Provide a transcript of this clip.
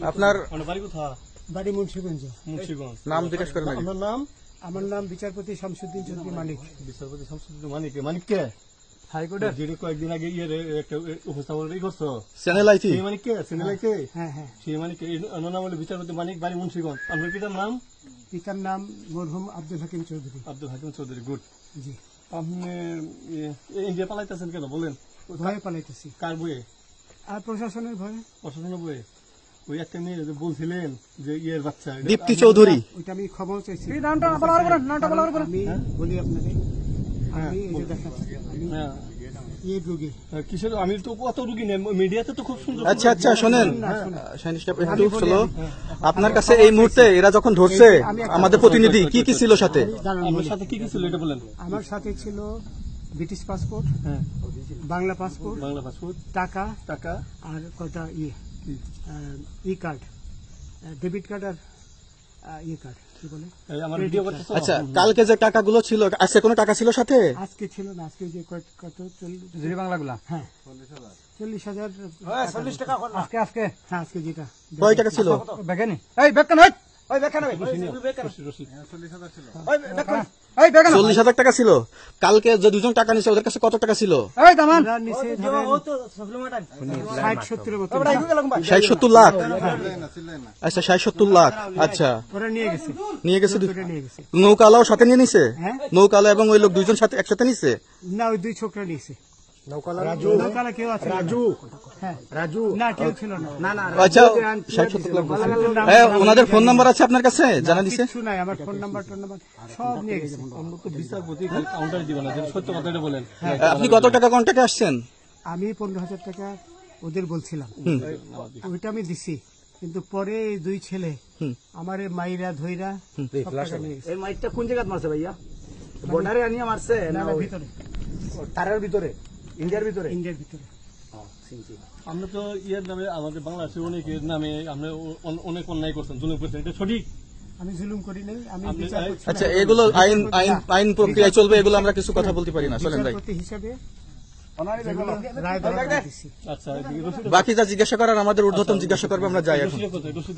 আপনার বাড়ি মুন্সিগঞ্জ। নাম জিজ্ঞেস করেন। আমার নাম বিচারপতি শামসুদ্দিন চৌধুরী মানিক। বিচারপতি শামসুদ্দিন মানিক। মানিক কে? হাইকোর্টের যিনি কয়েকদিন আগে একটা উপস্থাপন করছো চ্যানেল আইটি। সেই মানিক কে? চ্যানেল আইতে? হ্যাঁ হ্যাঁ। সেই মানিক নাম হলো বিচারপতি মানিক, বাড়ি মুন্সিগঞ্জ। আপনার পিতার নাম? পিতার নাম মরহুম আব্দুল হাকিম চৌধুরী। আব্দুল হাকিম চৌধুরী। গুড। জি। আপনি ইন্ডিয়া পালাইতেছেন কেন বলেন? ভয়ে পালাইতেছি। কার বইয়ে? আর প্রশাসনের ভয়ে। প্রশাসনের বইয়ে? ওই একটা মেয়ে বলছিলেন যে ইয়ের বাচ্চা দীপ্তি চৌধুরী। ওইটা আমি খবর চাইছি। হ্যাঁ? আমি বলি আপনাকে, আমি এই যে দেখাচ্ছি ইয়ে রোগী। কিসের? আমি তো অত রুগী নেই, মিডিয়াতে তো খুব সুন্দর। আচ্ছা আচ্ছা শোনেন, একটু স্লো। আপনার কাছে এই মুহূর্তে এরা যখন ধরছে আমাদের প্রতিনিধি কি কি ছিল সাথে? আপনার সাথে কি কি ছিল এটা বলেন। আমার সাথে ছিল ব্রিটিশ পাসপোর্ট, বাংলা পাসপোর্ট, টাকা টাকা আর কয়টা ই কার্ড, ডেবিট কার্ড আর ইয়ে কার্ড কি বলে। আচ্ছা, কালকে যে টাকাগুলো ছিল, আজকে কোনো টাকা ছিল সাথে? আজকে ছিল না, আজকে যে কত বাংলাগুলা। হ্যাঁ 40,000 টাকা আজকে হ্যাঁ আজকে যেটা। কয় টাকা ছিল? বেকেনি এই বেকেন হই ওই বেকেন হই 40,000 টাকা ছিল। কালকে যে দুজন টাকা নিছে ওদের কাছে কত টাকা ছিল? এই দামান ওরা নিচে ধরেন 60-70 মতো। 60-70 লাখ। আচ্ছা 60-70 লাখ। আচ্ছা ওরা নিয়ে গেছে। নিয়ে গেছে। নিয়ে গেছে। নৌকালাও সাথে নিয়ে নিছে? হ্যাঁ। নৌকালা এবং ওই লোক দুইজন সাথে একসাথে নিছে? না, ওই দুই ছোকরা নিয়েছে। নৌকালা কেউ আছে? রাজু না, কেউ ছিল না। আচ্ছা 60-70 লাখ। ওনাদের ফোন নাম্বার আছে আপনার কাছে? জানা দিছে? কিছু নাই, আমার ফোন নাম্বার সব নিয়ে গেছে। বিচারপতি কাউন্টার দিবেন না, সত্য কথাটা বলেন। আপনি কত টাকা কন্ট্যাক্টে আসছেন? আমি 15,000 টাকা ওদের বলছিলাম, ওইটা আমি দিছি। কিন্তু পরে এই দুই ছেলে আমার মাইরা ধইরা সব টাকা নিয়ে গেছে। এই মাইকটা কোন জায়গায় মারছে ভাইয়া? বর্ডারে আনিয়া মারছে না, না ভিতরে, তারের ভিতরে, ইন্ডিয়ার ভিতরে? ইন্ডিয়ার ভিতরে। আমরা তো ইয়ের নামে, আমাদের বাংলাদেশের অনেকের নামে আমরা অনেক অন্যায় করছেন, জুলুম করছেন, এটা সঠিক? আমি জুলুম করি নাই, আমি বিচার করছি। আচ্ছা, এগুলো আইন প্রক্রিয়ায় চলবে, এগুলো আমরা কিছু কথা বলতে পারি না। চলেন ভাই, বিচারপতি হিসাবে রায় দেওয়া দিছি। আচ্ছা, বাকি যা জিজ্ঞাসা করার আমাদের ঊর্ধ্বতন জিজ্ঞাসা করবে, আমরা যাই এখন। রসিদ